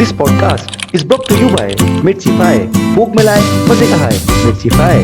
This podcast is brought to you by Mirchify. भूख मिलाए मजे का है Mirchify.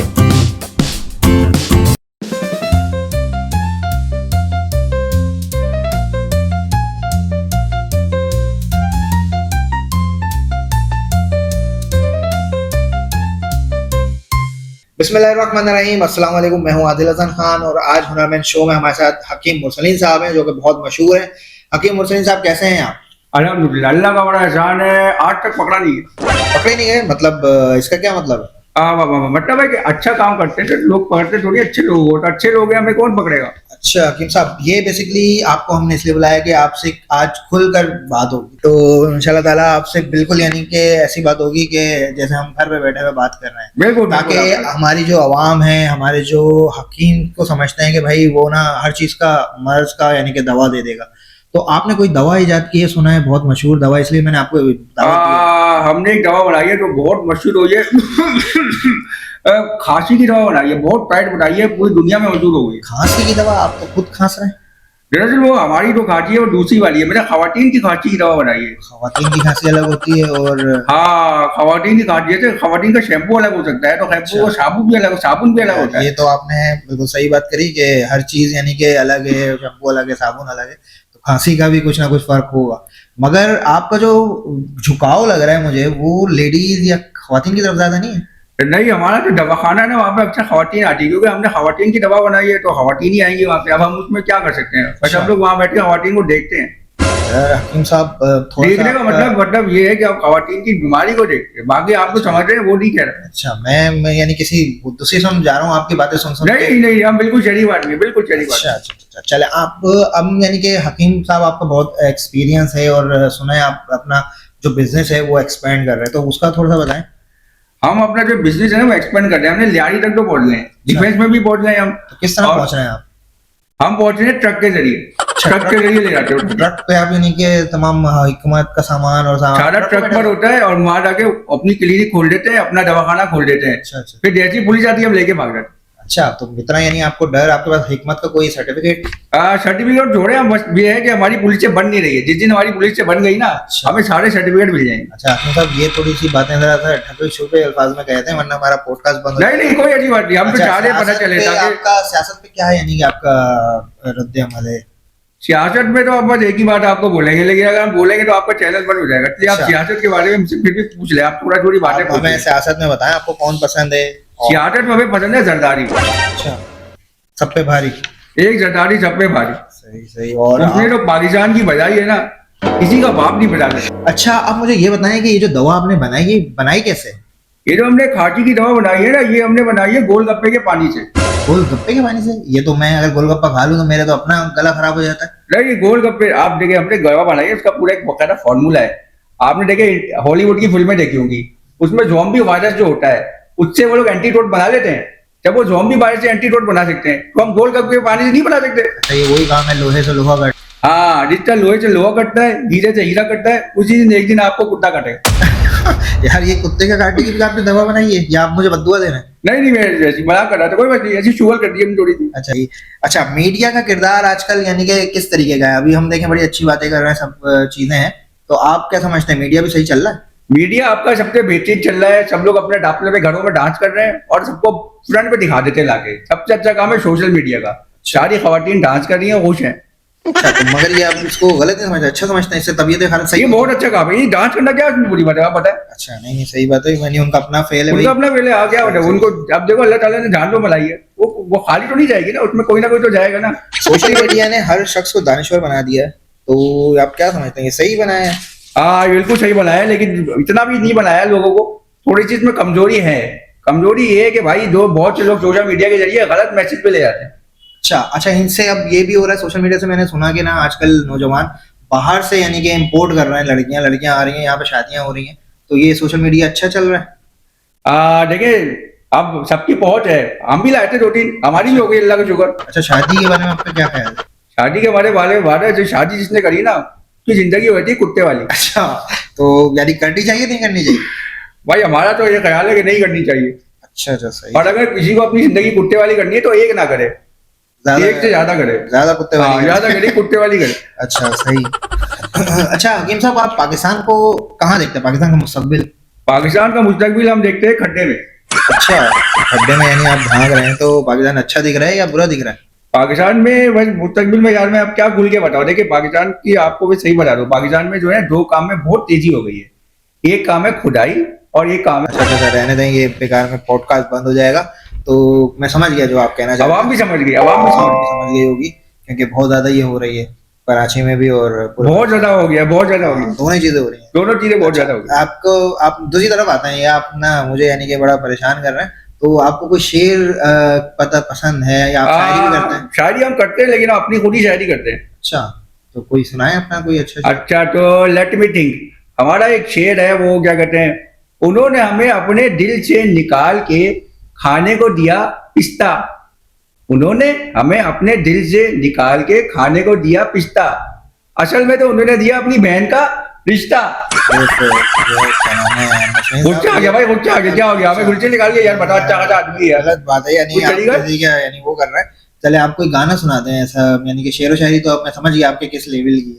बिस्मिल्लाहिर्रहमानिर्रहीम, अस्सलाम वालेकुम। मैं हूं आदिल हसन खान और आज हुनरमंद शो में हमारे साथ हकीम मुरसलीन साहब हैं जो कि बहुत मशहूर हैं। हकीम मुरसलीन साहब, कैसे हैं आप? अल्हम्दुलिल्लाह, अल्लाह का बड़ा एहसान है। आज तक पकड़ा नहीं है। पकड़े नहीं गए? मतलब इसका क्या मतलब है? मतलब है कि अच्छा काम करते हैं तो लोग पकड़ते, थोड़ी अच्छे लोग हो तो अच्छे लोग हैं, हमें कौन पकड़ेगा। अच्छा हकीम साहब, ये बेसिकली आपको हमने इसलिए बुलाया कि आपसे आज खुलकर बात होगी, तो इंशाल्लाह ताला आपसे बिल्कुल यानी कि ऐसी बात होगी कि जैसे हम घर पे बैठे हुए बात कर रहे हैं। बिल्कुल, ताकि बिल्कुल। हमारी जो आवाम है, हमारे जो हकीम को समझते हैं कि भाई वो ना हर चीज का मर्ज का यानी कि दवा दे देगा। तो आपने कोई दवा इजाद की है, सुना है बहुत मशहूर दवा, इसलिए मैंने आपको दावत दी है। हमने एक दवा बनाई है जो बहुत मशहूर हुई है। खांसी की दवा बनाई है, बहुत टाइट बनाई है, पूरी दुनिया में मशहूर हो गई। खांसी की दवा? आप तो खुद खांस रहे हैं। दरअसल वो हमारी जो खांसी है वो दूसरी वाली है, मैंने खवातीन की खांसी की दवा बनाई है। खवातीन की खांसी अलग होती है और हाँ, खवातीन की खांसी है, खवातीन का शैम्पू अलग हो सकता है, तो शैम्पू का साबुन भी अलग, साबुन भी अलग होता है। ये तो आपने बिल्कुल सही बात करी कि हर चीज यानी कि अलग है, शैम्पू अलग है, साबुन अलग है, तो खांसी का भी कुछ ना कुछ फर्क होगा। मगर आपका जो झुकाव लग रहा है मुझे, वो लेडीज या खवातीन की तरफ ज्यादा नहीं है? नहीं, हमारा जो दवाखाना है ना, वहाँ पे अच्छा खवातीन आती है, क्योंकि हमने खवातीन की दवा बनाई है तो खवातीन ही आएंगी वहाँ पे। अब हम उसमें क्या कर सकते हैं, बस हम लोग वहाँ बैठ के खवातीन को देखते हैं। हकीम साहब, थोड़ा देखने सा का मतलब ये है कि आप खवातीन की बीमारी को देखते हैं, बाकी आप तो समझ रहे हैं, वो नहीं कह रहे। अच्छा, मैं यानी किसी दूसरी सुन जा रहा हूँ आपकी बातें सुन सुन के। नहीं नहीं, हम बिल्कुल शरीफ आदमी, बिल्कुल शरीफ अच्छा आदमी। अच्छा अच्छा, चले आप अब यानी कि हकीम साहब आपका बहुत एक्सपीरियंस है और सुना है आप अपना जो बिजनेस है वो एक्सपेंड कर रहे हैं, तो उसका थोड़ा सा बताएं। हम अपना जो बिजनेस है ना वो एक्सपेंड कर रहे हैं, हमने लियारी तक तो पहुंच गए हैं, डिफेंस में भी पहुंच गए हम। तो किस तरह और पहुंच रहे हैं आप? हम पहुंच रहे हैं ट्रक के जरिए, ट्रक के जरिए ले जाते हो। ट्रक पे आप यानी कि तमाम हिकमत का सामान और सारा ट्रक पर होता है और वहां जाके अपनी क्लिनिक खोल देते हैं, अपना दवाखाना खोल देते हैं। अच्छा अच्छा फिर जैसी पुलिस आती है हम लेके भाग जाते हैं। अच्छा, तो इतना यानी आपको डर, आपके पास हिकमत का कोई सर्टिफिकेट? सर्टिफिकेट जोड़े हम, बस ये है कि हमारी पुलिस से बन नहीं रही है, जिस दिन हमारी पुलिस से बन गई ना, अच्छा। हमें सारे सर्टिफिकेट मिल जाएंगे। अच्छा हकीम साहब, ये थोड़ी सी बातें जरा सा ठपे छुपे अल्फाज में कहते हैं, वरना हमारा पॉडकास्ट बंद हो नहीं नहीं, कोई ऐसी बात नहीं, हम तो चाह रहे हैं पता चले ताकि आपका सियासत पे क्या है, यानी कि आपका रद्द अमल है? सियासत में तो अब बस एक ही बात आपको बोलेंगे, लेकिन अगर हम बोलेंगे तो आपका चैनल बंद हो जाएगा, इसलिए आप अच्छा। सियासत के बारे में हमसे फिर भी पूछ ले, आप थोड़ा थोड़ी बातें आप पूछ हमें लें। सियासत में बताएं, आपको कौन पसंद है? सियासत में हमें पसंद है जरदारी, अच्छा, सब पे भारी। एक जरदारी सब पे भारी। सही सही। और उसने तो पाकिस्तान की बजाई है ना, किसी का बाप नहीं बजा सकता। अच्छा, आप मुझे ये बताएं कि ये जो दवा आपने बनाई, ये बनाई कैसे? ये जो हमने खांसी की दवा बनाई है ना, ये हमने बनाई है गोलगप्पे के पानी से। गोलगप्पे के पानी से? ये तो मैं अगर गोलगप्पा खा लूं तो मेरा तो अपना गला खराब हो जाता है। नहीं, गोलगप्पे आप देखिए, हमने दवा बनाई है, उसका पूरा एक बकायदा फॉर्मूला है। आपने देखे हॉलीवुड की फिल्में देखी होंगी, उसमें ज़ॉम्बी वायरस जो होता है उससे वो लोग एंटीडोट बना लेते हैं। जब वो ज़ॉम्बी वायरस से एंटीडोट बना सकते हैं तो हम गोलगप्पे के पानी से नहीं बना सकते। अच्छा, ये वही काम है, लोहे से लोहा कट। हाँ, जितना लोहे से लोहा कटता है, हीरे से हीरा कटता है, उसी दिन एक दिन आपको कुत्ता काटेगा। यार, ये कुत्ते का काटने की भी आपने दवा बनाई है या आप मुझे बददुआ दे रहे हैं? नहीं नहीं, मैं ऐसी मना कर रहा था, कोई बात नहीं, ऐसी शुगर कर दी हमने थोड़ी सी। अच्छा ये, अच्छा मीडिया का किरदार आजकल यानी कि किस तरीके का है? अभी हम देखें बड़ी अच्छी बातें कर रहे हैं, सब चीजें हैं, तो आप क्या समझते हैं, मीडिया भी सही चल रहा है? मीडिया आपका सबसे बेहतरीन चल रहा है, सब लोग अपने अपने में घरों में डांस कर रहे हैं और सबको फ्रंट पे दिखा देते हैं लाके। सबसे अच्छा काम है सोशल मीडिया का, सारी खवातीन डांस कर रही हैं, खुश हैं। अच्छा, तो मगर ये आप इसको गलत नहीं समझते, अच्छा समझते हैं, इससे तबीयत हालत सही? ये बहुत अच्छा काम है, ये डांस करना क्या उसमें बुरी बात है, आप पता है? अच्छा, नहीं नहीं, सही बात है, मैंने उनका अपना फेल है उनका भाई। अपना वेले आ गया होता है उनको। अब देखो, अल्लाह ताला ने जान तो मलाई है, वो खाली तो नहीं जाएगी ना, उसमें कोई ना कोई तो जाएगा ना। सोशल मीडिया ने हर शख्स को दानिश्वर बना दिया है, तो आप क्या समझते हैं, ये सही बनाया है? हाँ, बिल्कुल सही बनाया है, लेकिन इतना भी नहीं बनाया है। लोगों को थोड़ी चीज में कमजोरी है। कमजोरी ये है कि भाई जो बहुत से लोग सोशल मीडिया के जरिए गलत मैसेज पे ले जाते हैं। अच्छा अच्छा, इनसे अब ये भी हो रहा है सोशल मीडिया से, मैंने सुना कि ना आजकल नौजवान बाहर से यानी कि इंपोर्ट कर रहे हैं, लड़कियां लड़कियां आ रही हैं, यहाँ पे शादियां हो रही हैं, तो ये सोशल मीडिया अच्छा चल रहा है? देखिए, अब सबकी पहुंच है, हम भी लाए थे 2-3, हमारी भी हो गई, अल्लाह का शुक्र। अच्छा, शादी के बारे में आपका क्या ख्याल है? शादी के बारे जो शादी जिसने करी ना, उसकी जिंदगी होती है कुत्ते वाली। अच्छा, तो यानी करनी चाहिए नहीं करनी चाहिए? भाई हमारा तो ये ख्याल है कि नहीं करनी चाहिए। अच्छा अच्छा, सही। और अगर किसी को अपनी जिंदगी कुत्ते वाली करनी है तो एक ना करे, एक से ज्यादा करे, ज्यादा कुत्ते वाली ज्यादा करे, कुत्ते वाली करे। अच्छा, सही। अच्छा हकीम साहब, आप पाकिस्तान को कहाँ देखते हैं, पाकिस्तान का मुस्तकबिल? पाकिस्तान का मुस्तकबिल हम देखते हैं खड्डे में। अच्छा, खड्डे में यानी आप भाग रहे हैं, तो पाकिस्तान अच्छा दिख रहा है या बुरा दिख रहा है? पाकिस्तान में बस मुस्तकबिल में यार मैं अब क्या खुल के बताऊं। देखिए पाकिस्तान की आपको मैं सही बता दूं, पाकिस्तान में जो है दो काम में बहुत तेजी हो गई है। एक काम है खुदाई और एक काम अच्छा है, अच्छा, रहने दें, ये बेकार में पॉडकास्ट बंद हो जाएगा। तो मैं समझ गया जो आप कहना चाहते हैं। आवाम भी समझ गई, आवाम भी समझ आवाम गई। भी समझ गई होगी, क्योंकि बहुत ज्यादा ये हो रही है कराची में भी और पूरे बहुत ज्यादा हो गया, बहुत ज्यादा हो हाँ, गया, दोनों ही चीजें हो रही हैं। दोनों चीजें बहुत ज्यादा हो गई। आपको, आप दूसरी तरफ आते हैं, ये आप ना मुझे यानी कि बड़ा परेशान कर रहे हैं। तो आपको कोई शेर पता पसंद है या आप शायरी भी करते हैं? शायरी हम करते हैं लेकिन अपनी खुद ही शायरी करते हैं। अच्छा, तो कोई सुनाए अपना कोई अच्छा शेर। अच्छा तो लेट मी थिंक, हमारा एक शेर है, वो क्या कहते हैं, उन्होंने हमें अपने दिल से निकाल के खाने को दिया पिस्ता। उन्होंने हमें अपने दिल से निकाल के खाने को दिया पिस्ता, असल में तो उन्होंने दिया अपनी बहन का रिश्ता। ये तो ये क्या नाम है, नसरीन गुस्सा आ साहब, गया भाई, गुस्सा आ गया, क्या हो गया, हमें गुस्से निकाल के यार बता, अच्छा खासा आदमी है। गलत बात है, यानी कुछ आप चलेगा? किसी का यानी वो कर रहे हैं। चले आप कोई गाना सुनाते हैं ऐसा, यानी कि शेर व शायरी तो अब मैं समझ गया आपके किस लेवल की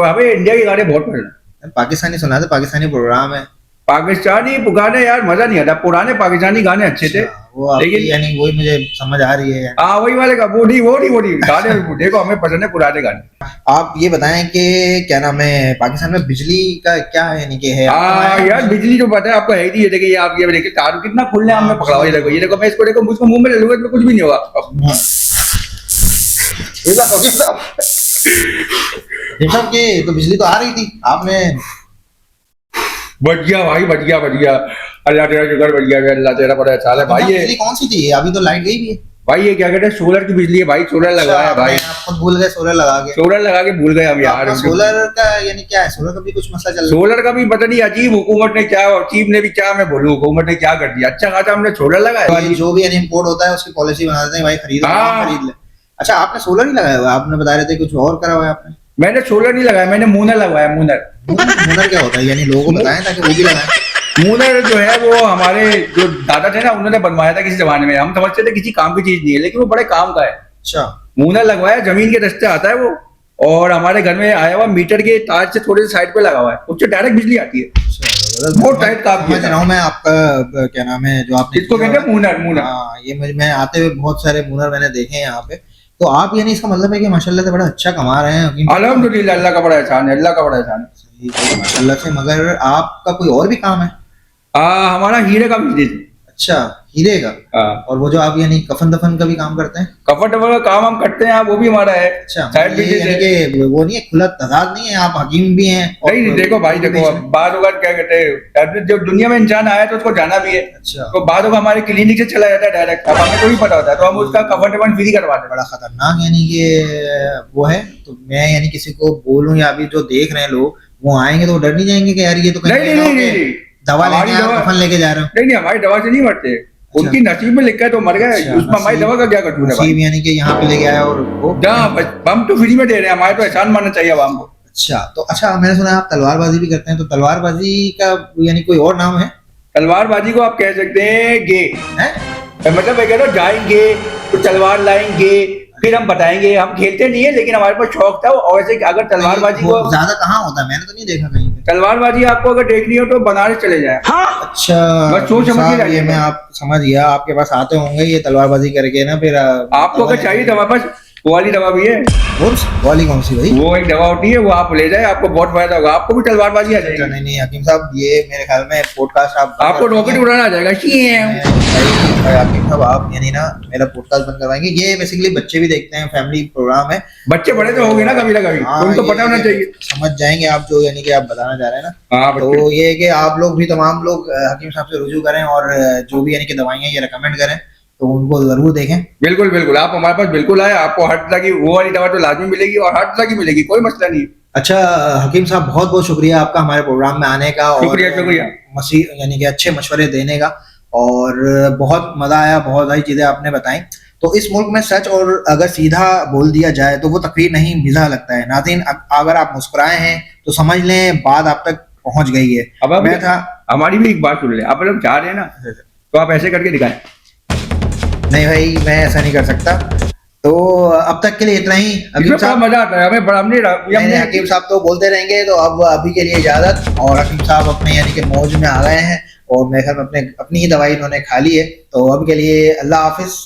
हमें इंडिया के गाने बहुत पसंद है। है। पाकिस्तानी सुनाते, पाकिस्तानी प्रोग्राम है। पाकिस्तानी गाने यार मजा नहीं आता, पुराने पाकिस्तानी गाने अच्छे थे। अच्छा, वो आपकी लेकिन यानी वही मुझे समझ आ रही है। हाँ वही वाले का, वो नहीं गाने देखो हमें पसंद है पुराने गाने। आप ये बताएं कि क्या नाम है, पाकिस्तान में बिजली का क्या है, यानी कि है हाँ यार बिजली जो पता है आपको है ही नहीं है। देखिए ये आप ये देखिए तार कितना खुलने हम में पकड़ा हुआ है, ये देखो मैं इसको देखो, मुझको मुंह में ले लूंगा इसमें कुछ भी नहीं होगा। ये बात होगी साहब। ये साहब के तो बिजली तो आ रही थी, आपने बच गया भाई, बच गया, बच गया, अल्लाह तेरा शुक्र, बच गया, अल्लाह तेरा बड़ा अच्छा है भाई। ये बिजली कौन सी थी, अभी तो लाइट गई भी है। भाई ये क्या कहते हैं, सोलर की बिजली है भाई, सोलर लगवाया है भाई, आप खुद भूल गए सोलर लगा के। सोलर लगा के भूल गए हम यार। सोलर का यानी क्या है, सोलर का भी कुछ मसला चल रहा सोलर का भी पता नहीं, अजीब हुकूमत ने क्या, चीफ ने भी क्या, मैं बोलूं हुकूमत ने क्या कर दिया, अच्छा खासा हमने सोलर लगाया। है। जो भी यानी इम्पोर्ट होता है उसकी पॉलिसी बना देते हैं, भाई खरीदो हाँ। खरीद ले। अच्छा, आपने सोलर ही लगाया हुआ है, आपने बता रहे थे कुछ और करा हुआ है आपने। मैंने सोलर नहीं लगाया, मैंने मूनर लगवाया, मूनर। मूनर क्या होता है, यानी लोगों को बताएं ताकि वो भी लगाएं। मूनर जो है वो हमारे जो दादा थे ना, उन्होंने बनवाया था किसी जमाने में, हम समझते थे किसी काम की चीज नहीं है लेकिन वो बड़े काम का है। अच्छा, मूनर लगवाया, जमीन के रास्ते आता है वो, और हमारे घर में आया हुआ मीटर के तार से थोड़े से साइड पे लगा हुआ है, उससे डायरेक्ट बिजली आती है। बहुत टाइट काम किया समझ रहा हूँ मैं आपका क्या नाम है जो आपने इसको कहते हैं मूनर, मूनर। हाँ, ये मैं आते हुए बहुत सारे मूनर मैंने देखे हैं यहाँ पे। तो आप यानी इसका मतलब है कि माशाल्लाह से बड़ा अच्छा कमा रहे हैं हकीम साहब। अल्हम्दुलिल्लाह, अल्लाह का बड़ा एहसान है, अल्लाह का बड़ा एहसान है। सही है, माशाल्लाह से। मगर आपका कोई और भी काम है? हमारा हीरे का बिजनेस है। अच्छा, हीरे का। हाँ। और वो जो आप यानी कफन दफन का भी काम करते हैं? कफट का काम हम करते हैं, वो भी हमारा है। अच्छा, साइड ये बिजनेस यानी है। कि वो नहीं है, खुला तजाद नहीं है, आप हकीम भी हैं और नहीं देखो भाई, देखो अब बाद होगा क्या कहते हैं, जब दुनिया में इंसान आया तो उसको जाना भी है, अच्छा, तो बाद होगा हमारे क्लिनिक से चला जाता है डायरेक्ट, अब हमें तो भी पता होता है, तो हम उसका कफट वफट फ्री करवा देते हैं। बड़ा खतरनाक यानी कि वो है। तो मैं यानी किसी को बोलूं या अभी जो देख रहे हैं लोग, वो आएंगे तो वो डर नहीं जाएंगे कि यार ये तो कहीं नहीं नहीं नहीं नहीं दवा हमारी लेके दवा- कफन लेके जा रहे हो? नहीं नहीं, हमारी दवा से नहीं मरते, उनकी नसीब में लिखा है तो मर गए, अच्छा, उसमें हमारी नसीब- दवा का क्या कसूर है भाई। नसीब यानी कि यहाँ पे लेके आया और वो जहाँ हम तो फ्री में दे रहे हैं, हमारे तो एहसान मानना चाहिए आवाम को। अच्छा, तो अच्छा मैंने सुना है आप तलवारबाजी भी करते हैं, तो तलवारबाजी का यानी कोई और नाम है? तलवारबाजी को आप कह सकते हैं गे, हैं? मतलब मैं कह रहा हूँ जाएंगे तो तलवार लाएंगे, फिर हम बताएंगे, हम खेलते नहीं है लेकिन हमारे पास शौक था। और वैसे अगर तलवारबाजी वो को, ज्यादा कहाँ होता है, मैंने तो नहीं देखा कहीं पे। तलवारबाजी आपको अगर देखनी हो तो बनारस चले जाए। अच्छा, बस सोच समझ के साहब, जाइए। ये मैं आप समझ गया, आपके पास आते होंगे ये तलवारबाजी करके ना, फिर आपको अगर चाहिए तो हमारे पास वो वाली दवा भी है, वाली कौन सी भाई? वो एक दवा होती है, वो आप ले जाए, आपको बहुत फायदा होगा, आपको भी तलवारबाजी आ अच्छा, जाएगी, नहीं नहीं हकीम साहब, ये मेरे ख्याल में पॉडकास्ट आप आपको रॉकेट उड़ाना आ जाएगा। भाई हकीम साहब, आप यानी ना मेरा पॉडकास्ट बंद करवाएंगे? ये बेसिकली बच्चे भी देखते हैं, फैमिली प्रोग्राम है। बच्चे बड़े तो होंगे ना कभी ना कभी, हाँ, तो उनको ये- पता होना ये चाहिए। समझ जाएंगे आप जो यानी कि आप बताना चाह रहे हैं ना। हाँ बच्चे। तो ये है कि आप लोग भी, तमाम लोग हकीम साहब से रुजू करें और जो भी यानी कि दवाइयाँ ये रिकमेंड करें तो उनको जरूर देखें। बिल्कुल बिल्कुल, आप हमारे पास बिल्कुल आए, आपको हर तरह की वो वाली दवा तो लाजमी मिलेगी और हर तरह की मिलेगी, कोई मसला नहीं। अच्छा हकीम साहब, बहुत बहुत शुक्रिया आपका हमारे प्रोग्राम में आने का और शुक्रिया, शुक्रिया। मसीह यानी कि अच्छे मशवरे देने का, और बहुत मजा आया, बहुत सारी चीजें आपने बताई। तो इस मुल्क में सच और अगर सीधा बोल दिया जाए तो वो तकरीर नहीं, मिज़ाह लगता है। नाज़रीन, अगर आप मुस्कुराए हैं तो समझ लें बात आप तक पहुंच गई है। अब मैं था हमारी भी एक बात सुन ले, आप लोग चाह रहे हैं ना तो आप ऐसे करके दिखाएं। नहीं भाई, मैं ऐसा नहीं कर सकता। तो अब तक के लिए इतना ही। इसमें हकीम बड़ा साहब, मजा आता है हमें, बड़ा हमने नहीं, हकीम साहब तो बोलते रहेंगे, तो अब अभी के लिए इजाजत। और हकीम साहब अपने यानी कि मौज में आ गए हैं, और मेरे ख्याल में अपनी ही दवाई इन्होंने खा ली है, तो अब के लिए अल्लाह हाफिज।